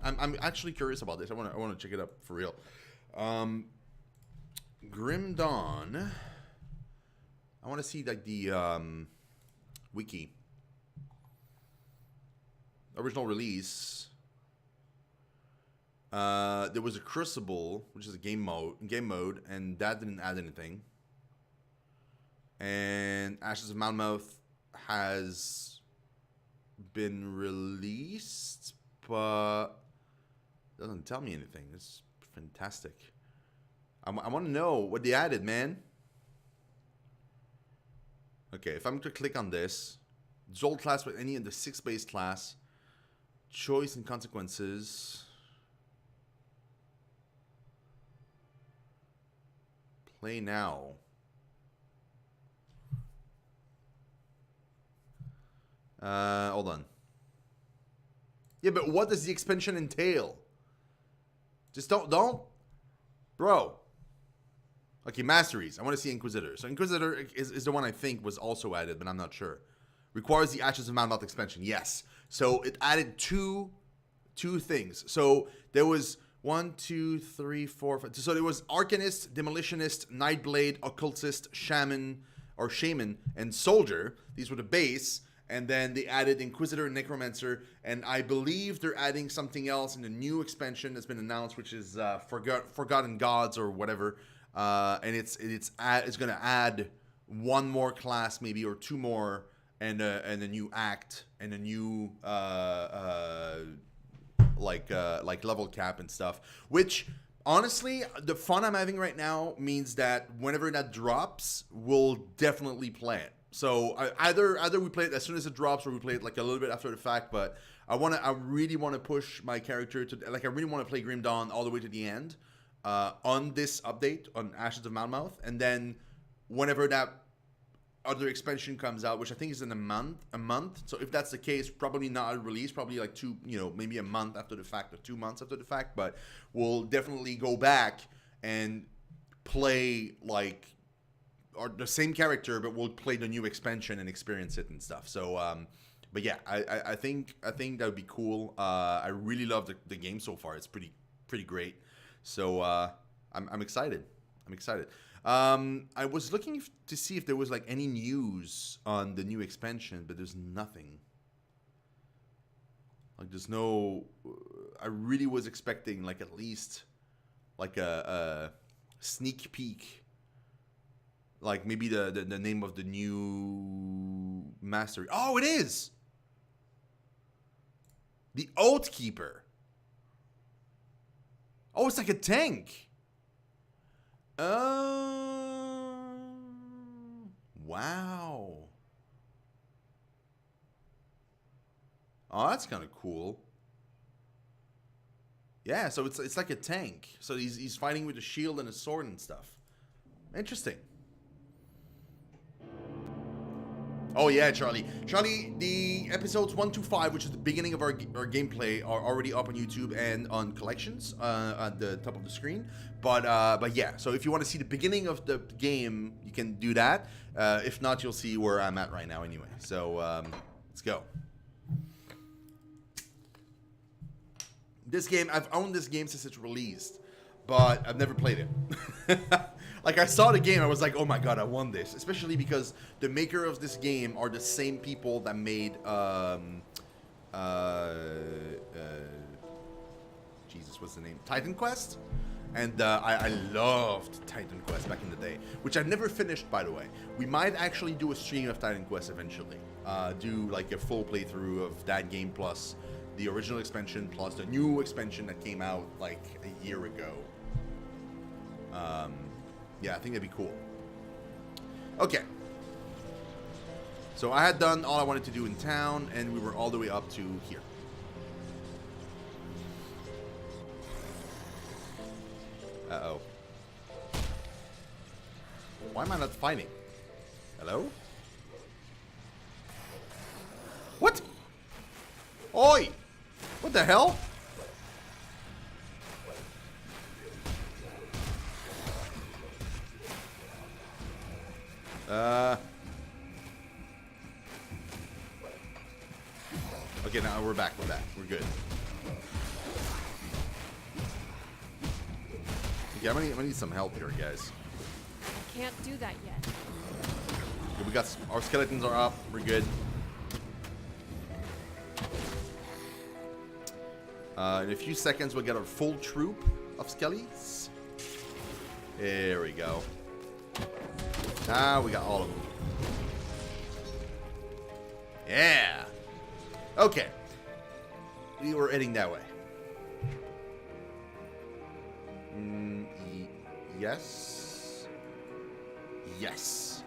I'm actually curious about this. I want to check it up for real. Grim Dawn. I want to see like the wiki. Original release. There was a Crucible, which is a game mode, and that didn't add anything. And Ashes of Malmouth has been released, but doesn't tell me anything. It's fantastic. I want to know what they added, man. Okay, if I'm to click on this, Jolt class with any in the 6 base class, choice and consequences, play now. Hold on. Yeah, but what does the expansion entail? Just don't, bro. Okay, Masteries. I want to see Inquisitor. So Inquisitor is the one I think was also added, but I'm not sure. Requires the Ashes of Malmouth expansion. Yes. So it added two things. So there was 1, 2, 3, 4, 5. So there was Arcanist, Demolitionist, Nightblade, Occultist, Shaman, and Soldier. These were the base. And then they added Inquisitor and Necromancer, and I believe they're adding something else in the new expansion that's been announced, which is Forgotten Gods or whatever. And it's going to add one more class, maybe, or 2 more, and a new act and a new like level cap and stuff. Which honestly, the fun I'm having right now means that whenever that drops, we'll definitely play it. So either we play it as soon as it drops, or we play it like a little bit after the fact. But I really want to push my character to, like, I really want to play Grim Dawn all the way to the end on this update on Ashes of Malmouth, and then whenever that other expansion comes out, which I think is in a month. So if that's the case, probably not a release, probably like maybe a month after the fact or 2 months after the fact. But we'll definitely go back and play like. Or the same character, but we'll play the new expansion and experience it and stuff. So, but yeah, I think that would be cool. I really love the game so far. It's pretty great. So I'm excited. I was looking to see if there was like any news on the new expansion, but there's nothing. Like there's no. I really was expecting like at least like a sneak peek. Like maybe the name of the new mastery. Oh, it is! The Oathkeeper. Oh, it's like a tank. Wow. Oh, that's kind of cool. Yeah, so it's like a tank. So he's fighting with a shield and a sword and stuff. Interesting. Oh yeah, Charlie. The episodes 1 to 5, which is the beginning of our gameplay, are already up on YouTube and on collections at the top of the screen. But yeah, so if you want to see the beginning of the game, you can do that. If not, you'll see where I'm at right now anyway. So let's go. This game, I've owned this game since it's released, but I've never played it. Like, I saw the game, I was like, oh my god, I won this. Especially because the maker of this game are the same people that made, Jesus, what's the name? Titan Quest? And I loved Titan Quest back in the day, which I've never finished, by the way. We might actually do a stream of Titan Quest eventually. Do, like, a full playthrough of that game plus the original expansion plus the new expansion that came out, like, a year ago. Yeah, I think that'd be cool. Okay. So I had done all I wanted to do in town, and we were all the way up to here. Uh-oh. Why am I not fighting? Hello? What? Oi! What the hell? Okay, now we're back. We're good. Okay, I'm gonna need some help here, guys. I can't do that yet. Okay, we got our skeletons are up. We're good. In a few seconds, we'll get our full troop of skellies. There we go. Now we got all of them. Yeah. Okay. We were heading that way. Yes. Yes.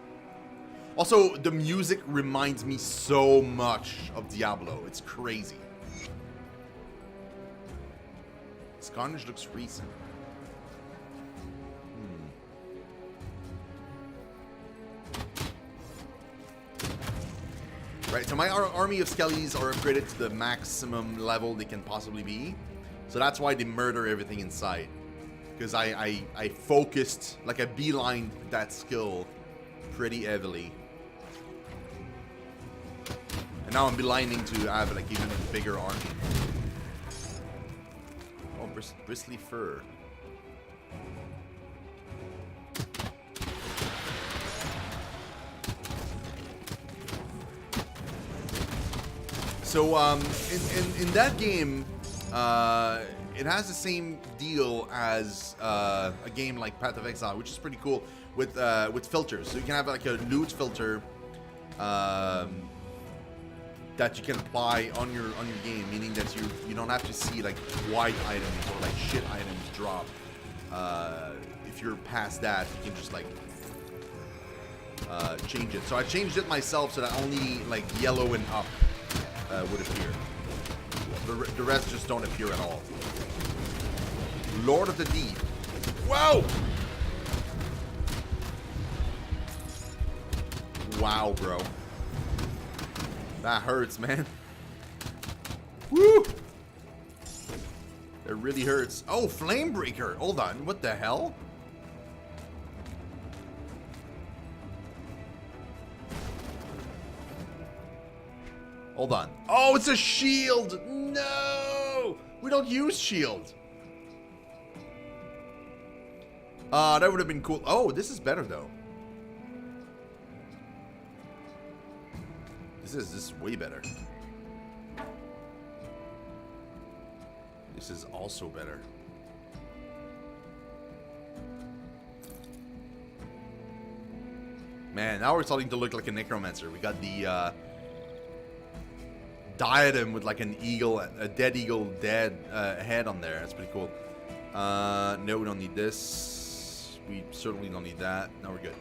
Also, the music reminds me so much of Diablo. It's crazy. This carnage looks recent. Right, so my army of skellies are upgraded to the maximum level they can possibly be. So that's why they murder everything in sight. Because I focused, like I beelined that skill pretty heavily. And now I'm beelining to have like even a bigger army. Oh, bristly fur. So in that game, it has the same deal as a game like Path of Exile, which is pretty cool with filters. So you can have like a loot filter that you can apply on your game, meaning that you don't have to see like white items or like shit items drop. If you're past that, you can just like change it. So I changed it myself so that only like yellow and up would appear. The rest just don't appear at all. Lord of the Deep. Whoa! Wow, bro. That hurts, man. Woo! It really hurts. Oh, Flamebreaker. Hold on. What the hell? Hold on. Oh, it's a shield. No! We don't use shield. That would have been cool. Oh, this is better, though. This is way better. This is also better. Man, now we're starting to look like a necromancer. We got the diadem with like an eagle, a dead eagle, head on there. That's pretty cool. No, we don't need this. We certainly don't need that. No, we're good.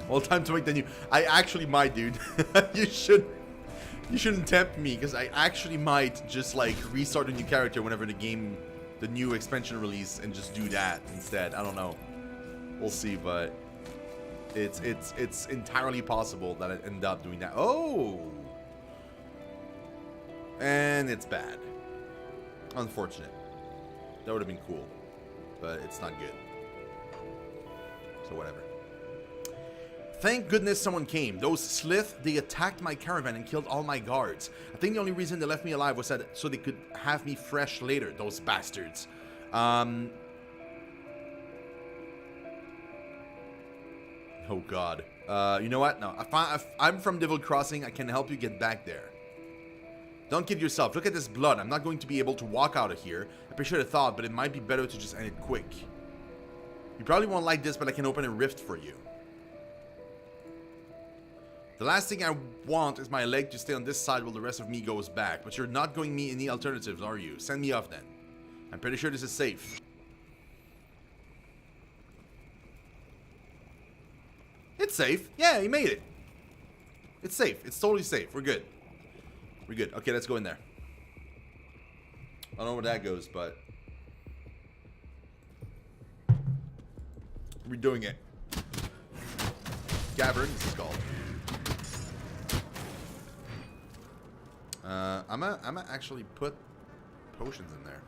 Well, time to make the new. I actually might, dude. You shouldn't tempt me, because I actually might just like restart a new character whenever the new expansion release, and just do that instead. I don't know. We'll see, but it's entirely possible that I end up doing that. Oh, and it's bad. Unfortunate. That would have been cool, but it's not good. So whatever. Thank goodness someone came. Those Slith, they attacked my caravan and killed all my guards. I think the only reason they left me alive was that so they could have me fresh later, those bastards. Oh god. You know what? No, if I'm from Devil Crossing, I can help you get back there. Don't kid yourself. Look at this blood. I'm not going to be able to walk out of here. I appreciate the thought, but it might be better to just end it quick. You probably won't like this, but I can open a rift for you. The last thing I want is my leg to stay on this side while the rest of me goes back. But you're not going me any alternatives, are you? Send me off then. I'm pretty sure this is safe. It's safe. Yeah, he made it. It's safe. It's totally safe. We're good. We're good. Okay, let's go in there. I don't know where that goes, but we're doing it. Cavern, this is called. I'm gonna actually put potions in there.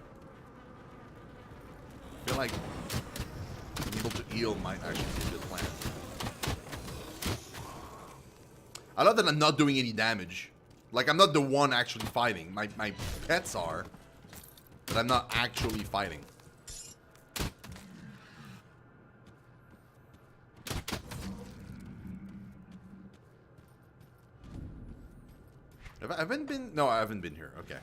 I feel like being able to heal might actually be a good plan. I love that I'm not doing any damage. Like, I'm not the one actually fighting. My pets are, but I'm not actually fighting. I haven't been... No, I haven't been here. Okay.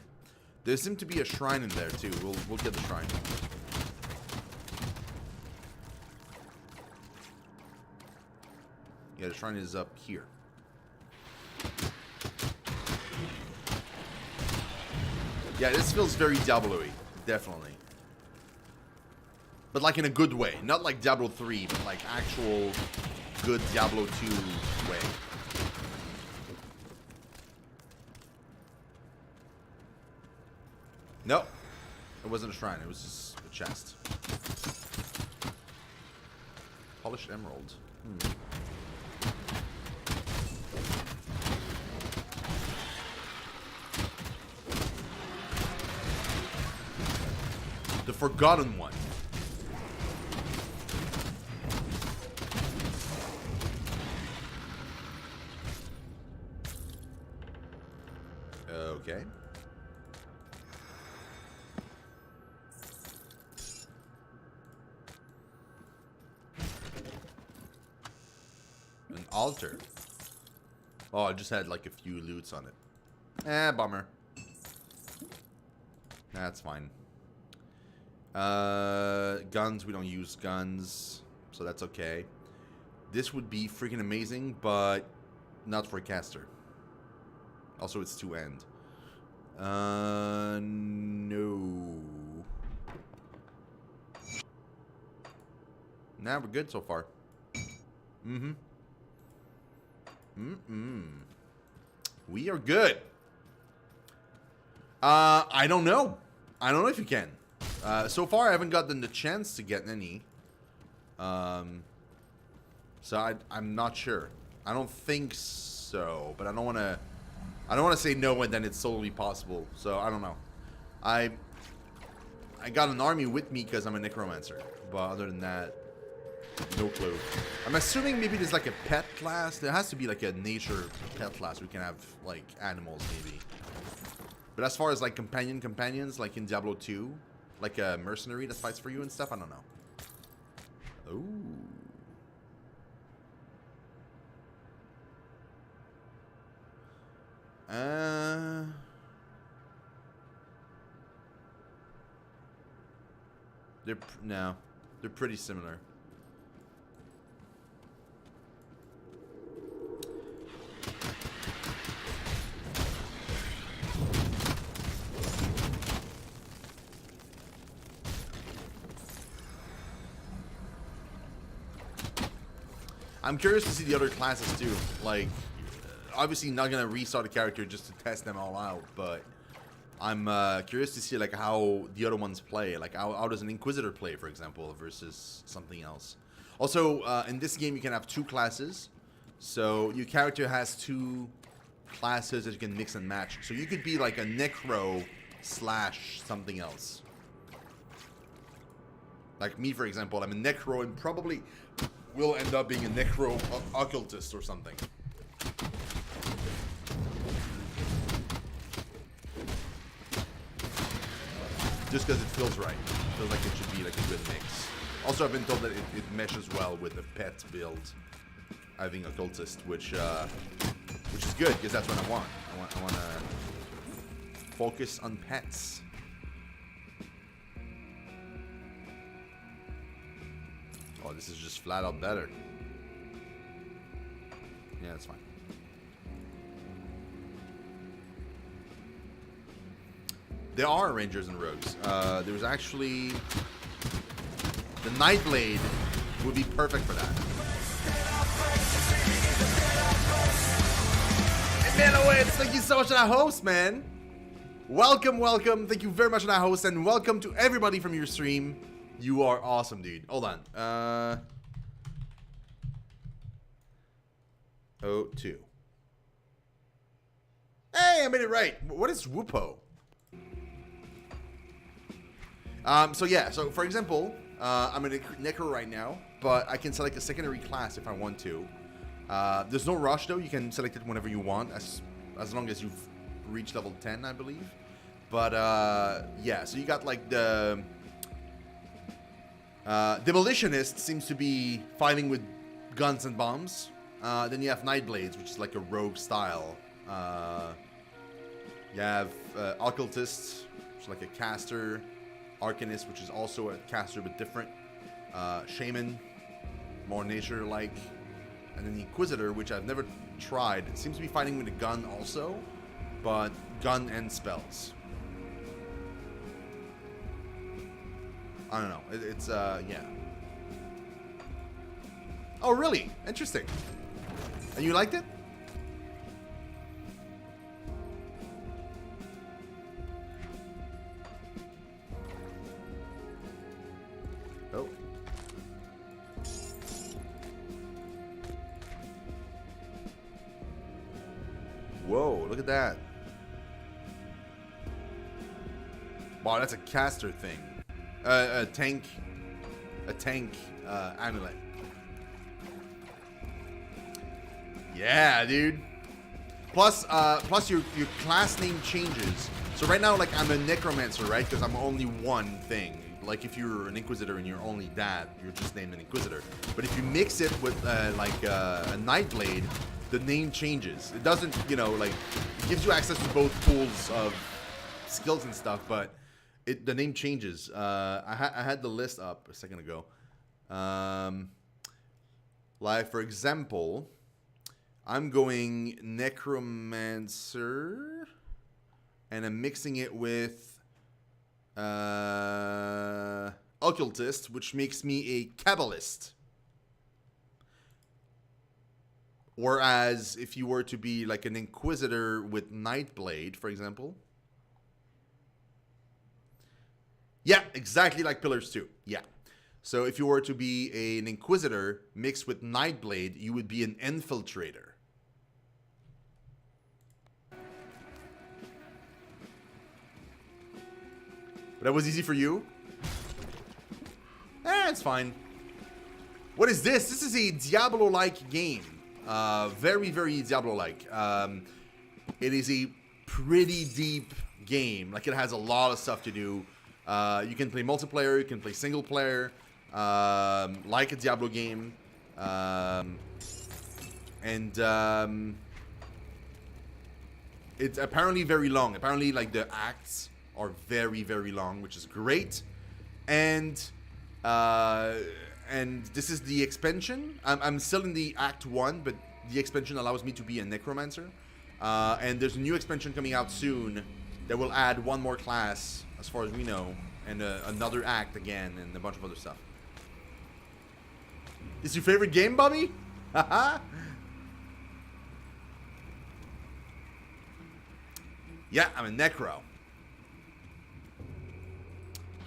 There seemed to be a shrine in there, too. We'll get the shrine. Yeah, the shrine is up here. Yeah, this feels very Diablo-y. Definitely. But like in a good way. Not like Diablo 3, but like actual good Diablo 2 way. Nope. It wasn't a shrine. It was just a chest. Polished emerald. The forgotten one. Okay. An altar. Oh, I just had like a few loots on it. Bummer. That's fine. Guns, we don't use guns, so that's okay. This would be freaking amazing, but not for a caster. Also, it's 2-end. No. Nah, we're good so far. We are good. I don't know. I don't know if you can. So far, I haven't gotten the chance to get any. So I'm not sure. I don't think so, but I don't want to say no and then it's totally possible. So I don't know. I got an army with me because I'm a necromancer, but other than that, no clue. I'm assuming maybe there's like a pet class. There has to be like a nature pet class. We can have like animals maybe. But as far as like companions, like in Diablo 2, like a mercenary that fights for you and stuff, I don't know. Ooh. They're pretty similar. I'm curious to see the other classes too. Like, obviously not gonna restart a character just to test them all out, but I'm curious to see like how the other ones play. Like how does an Inquisitor play, for example, versus something else. Also, in this game you can have 2 classes, so your character has 2 classes that you can mix and match. So you could be like a Necro / something else. Like me, for example, I'm a Necro and probably will end up being a Necro Occultist or something. Just because it feels right. It feels like it should be like a good mix. Also, I've been told that it meshes well with the pet build. Having Occultist, which is good because that's what I want. I want to focus on pets. Oh, this is just flat out better. Yeah, that's fine. There are Rangers and Rogues. There's actually... The Nightblade would be perfect for that. Hey, man, Owens, thank you so much for that host, man. Welcome, welcome. Thank you very much for that host, and welcome to everybody from your stream. You are awesome, dude. Hold on. 02. Hey, I made it right. What is Whoopo? So yeah, so for example, I'm a Necro right now, but I can select a secondary class if I want to. There's no rush though, you can select it whenever you want, as long as you've reached level 10, I believe. But yeah, so you got like the... Demolitionist seems to be fighting with guns and bombs. Then you have Nightblades, which is like a rogue style You have Occultist, which is like a caster. Arcanist, which is also a caster but different. Shaman, more nature-like. And then the Inquisitor, which I've never tried. It seems to be fighting with a gun also, but gun and spells. I don't know. It's yeah. Oh, really? Interesting. And you liked it? Oh. Whoa, look at that. Wow, that's a caster thing. A tank amulet. Yeah, dude. Plus your class name changes. So right now, like, I'm a necromancer, right? Because I'm only one thing. Like, if you're an inquisitor and you're only that, you're just named an inquisitor. But if you mix it with like a nightblade, the name changes. It doesn't, you know, like, it gives you access to both pools of skills and stuff, but the name changes. I had the list up a second ago. Like, for example, I'm going necromancer, and I'm mixing it with occultist, which makes me a kabbalist. Whereas if you were to be like an inquisitor with nightblade, for example. Yeah, exactly like Pillars 2. Yeah. So if you were to be an inquisitor mixed with nightblade, you would be an infiltrator. But that was easy for you? It's fine. What is this? This is a Diablo-like game. Very, very Diablo-like. It is a pretty deep game. Like, it has a lot of stuff to do. You can play multiplayer. You can play single player. Like a Diablo game. It's apparently very long. Apparently, like, the acts are very, very long, which is great. And this is the expansion. I'm still in the Act 1, but the expansion allows me to be a necromancer. And there's a new expansion coming out soon that will add one more class, as far as we know, and another act again, and a bunch of other stuff. Is your favorite game, Bobby? Haha. Yeah, I'm a necro.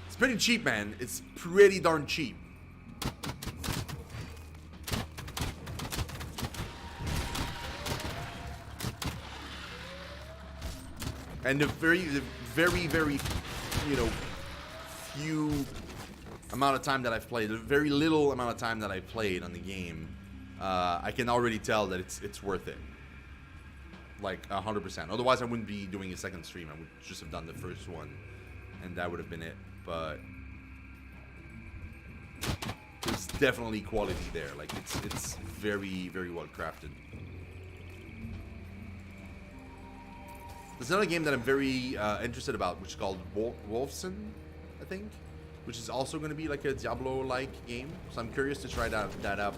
It's pretty cheap, man. It's pretty darn cheap. And the very, you know, few amount of time that I've played, the very little amount of time that I've played on the game, I can already tell that it's worth it. Like 100%. Otherwise, I wouldn't be doing a second stream. I would just have done the first one, and that would have been it. But there's definitely quality there. Like, it's very, very well crafted. There's another game that I'm very interested about, which is called Wolfson, I think, which is also going to be like a Diablo-like game. So I'm curious to try that out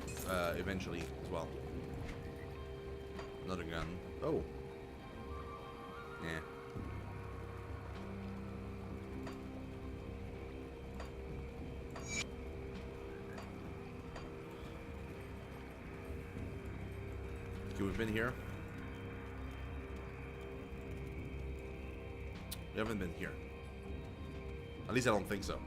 eventually as well. Another gun. Oh. Yeah. Okay, we've been here. We haven't been here. At least I don't think so.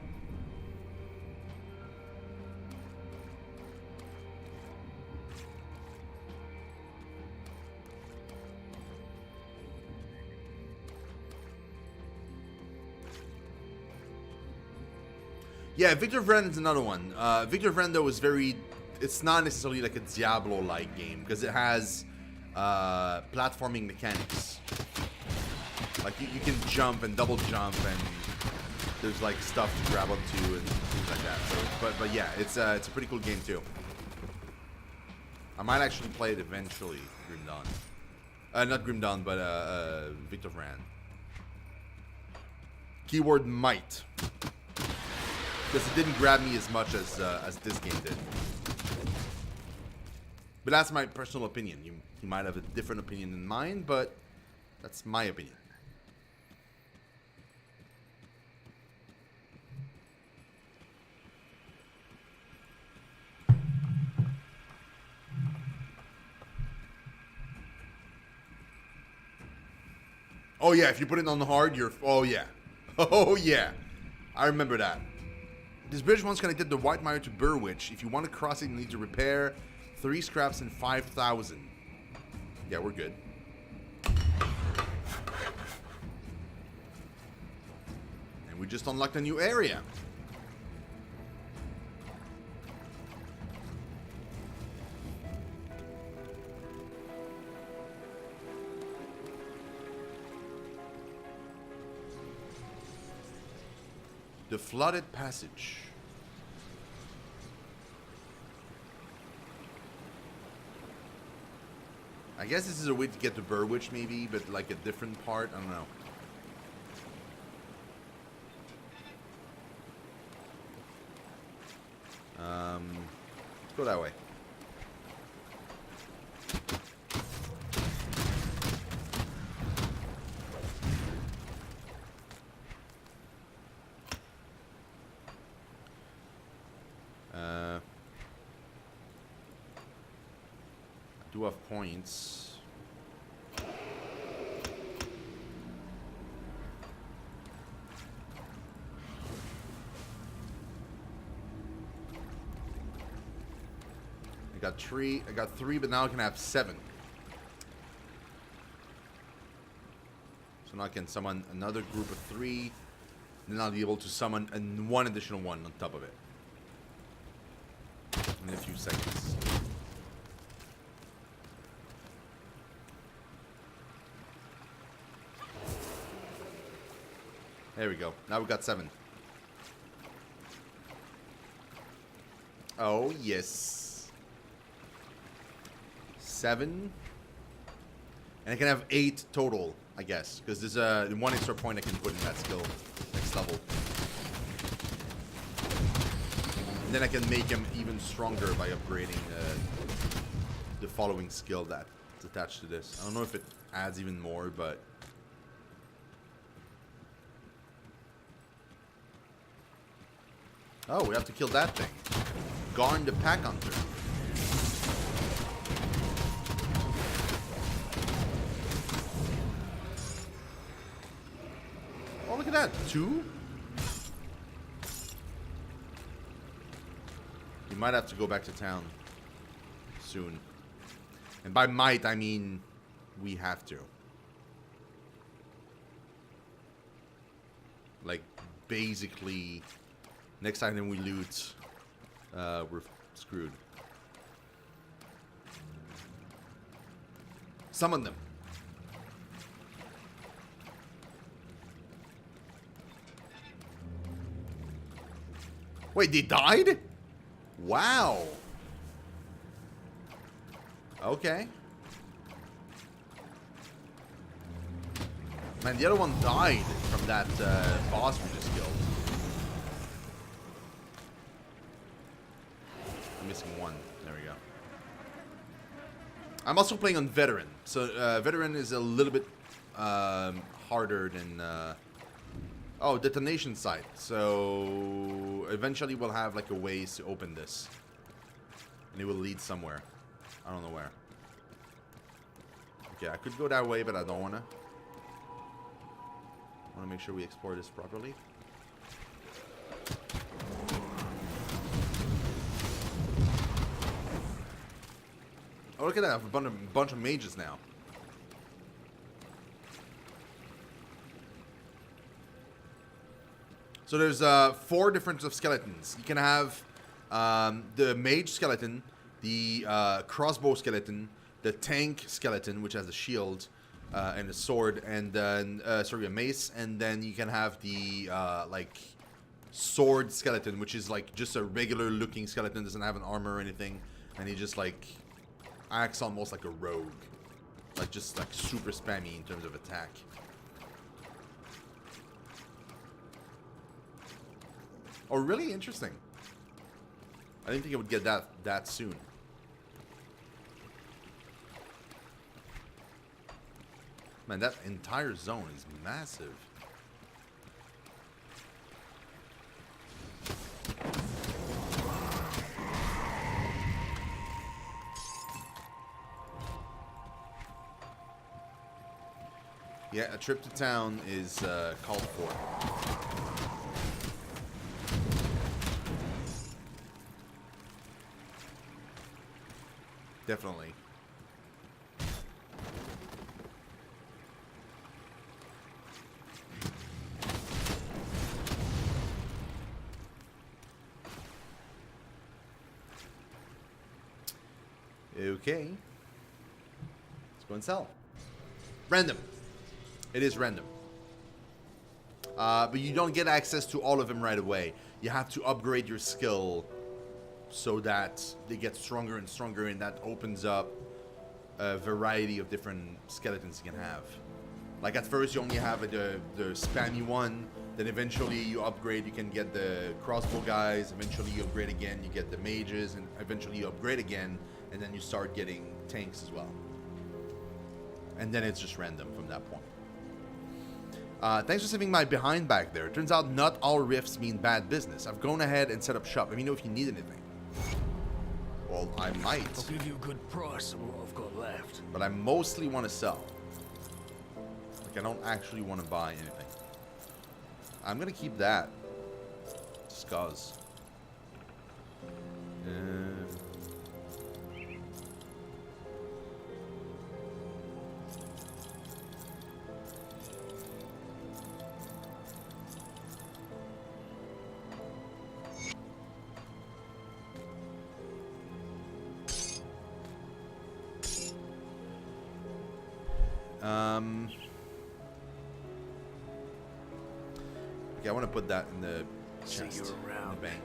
Yeah, Victor of Ren is another one. Victor of Ren, though, is very... It's not necessarily like a Diablo-like game, because it has platforming mechanics. Like, you can jump and double jump, and there's, like, stuff to grab onto and things like that. So, but yeah, it's a pretty cool game, too. I might actually play it eventually, Grim Dawn. Not Grim Dawn, but Victor of Ren. Keyword might. Because it didn't grab me as much as this game did. But that's my personal opinion. You might have a different opinion than mine, but that's my opinion. Oh yeah, if you put it on hard, you're... Oh yeah. Oh yeah. I remember that. This bridge once connected the White Mire to Burwich. If you want to cross it, you need to repair 3 scraps and 5,000. Yeah, we're good. And we just unlocked a new area. The flooded passage. I guess this is a way to get to Burwich, maybe, but like a different part. I don't know. Let's go that way. Do have points. I got 3. I got 3, but now I can have 7. So now I can summon another group of 3. Then I'll be able to summon one additional one on top of it in a few seconds. There we go. Now we got 7. Oh, yes. 7. And I can have 8 total, I guess. Because there's one extra point I can put in that skill next level. And then I can make him even stronger by upgrading the following skill that's attached to this. I don't know if it adds even more, but... Oh, we have to kill that thing. Garn the Pack Hunter. Oh, look at that. 2? We might have to go back to town soon. And by might, I mean we have to. Like, basically... Next time we loot, we're screwed. Summon them. Wait, they died? Wow. Okay. Man, the other one died from that boss we just killed. Missing 1. There we go. I'm also playing on Veteran. So, Veteran is a little bit harder than... Oh, detonation site. So, eventually we'll have like a ways to open this. And it will lead somewhere. I don't know where. Okay, I could go that way, but I don't want to. I want to make sure we explore this properly. Oh, look at that. I have a bunch of mages now. So there's 4 different of skeletons. You can have the mage skeleton, the crossbow skeleton, the tank skeleton, which has a shield and a sword, and then, sorry, a mace. And then you can have the, like, sword skeleton, which is, like, just a regular looking skeleton, doesn't have an armor or anything. And he just, like... acts almost like a rogue. Like, just, like, super spammy in terms of attack. Oh, really? Interesting. I didn't think it would get that soon. Man, that entire zone is massive. Yeah, a trip to town is called for. Definitely. Okay. Let's go and sell. Random. It is random. But you don't get access to all of them right away. You have to upgrade your skill so that they get stronger and stronger, and that opens up a variety of different skeletons you can have. Like at first you only have the spammy one, then eventually you upgrade, you can get the crossbow guys, eventually you upgrade again, you get the mages, and eventually you upgrade again, and then you start getting tanks as well. And then it's just random from that point. Thanks for saving my behind back there. It turns out not all rifts mean bad business. I've gone ahead and set up shop. Let me know if you need anything. Well, I might. I'll give you a good price on what I've got left. But I mostly want to sell. Like, I don't actually want to buy anything. I'm going to keep that. Just cause. Okay, I want to put that in the chest, in the bank.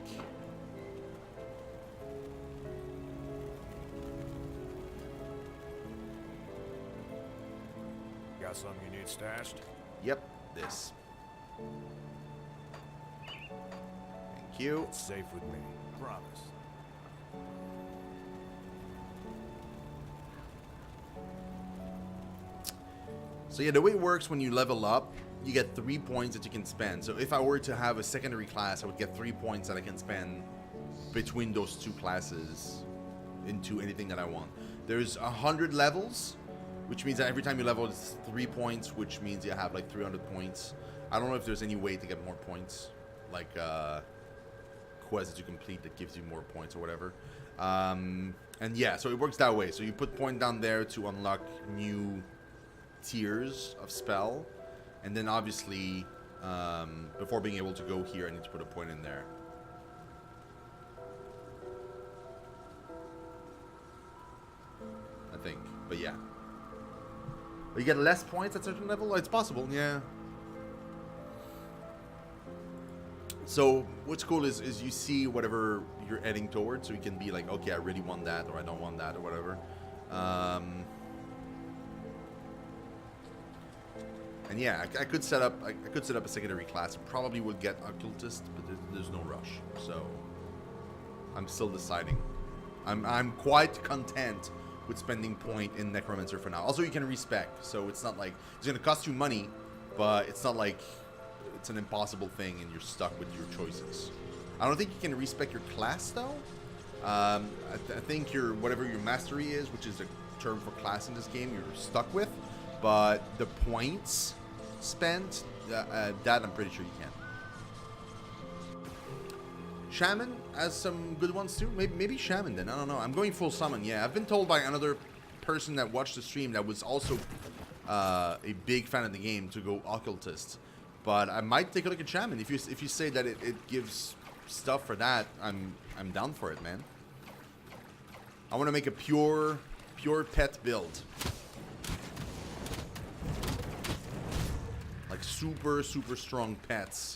Got something you need stashed? Yep, this. Thank you. It's safe with me. Promise. So yeah, the way it works when you level up, you get 3 points that you can spend. So if I were to have a secondary class, I would get 3 points that I can spend between those two classes into anything that I want. There's 100 levels, which means that every time you level, it's 3 points, which means you have like 300 points. I don't know if there's any way to get more points, like quests that you complete that gives you more points or whatever. And yeah, so it works that way. So you put point down there to unlock new tiers of spell, and then obviously before being able to go here I need to put a point in there. I think, but yeah. But you get less points at certain level? It's possible, yeah. So what's cool is you see whatever you're heading towards, so you can be like, okay, I really want that, or I don't want that, or whatever. And yeah, I could set up a secondary class. Probably would get occultist, but there's no rush. So I'm still deciding. I'm quite content with spending point in necromancer for now. Also, you can respec, so it's not like it's gonna cost you money, but it's not like it's an impossible thing and you're stuck with your choices. I don't think you can respec your class though. I think your whatever your mastery is, which is a term for class in this game, you're stuck with. But the points spent, that I'm pretty sure you can. Shaman has some good ones too. Maybe Shaman then. I don't know. I'm going full summon. Yeah, I've been told by another person that watched the stream that was also a big fan of the game to go occultist. But I might take a look at Shaman. If you say that it gives stuff for that, I'm down for it, man. I want to make a pure pet build. Like super strong pets.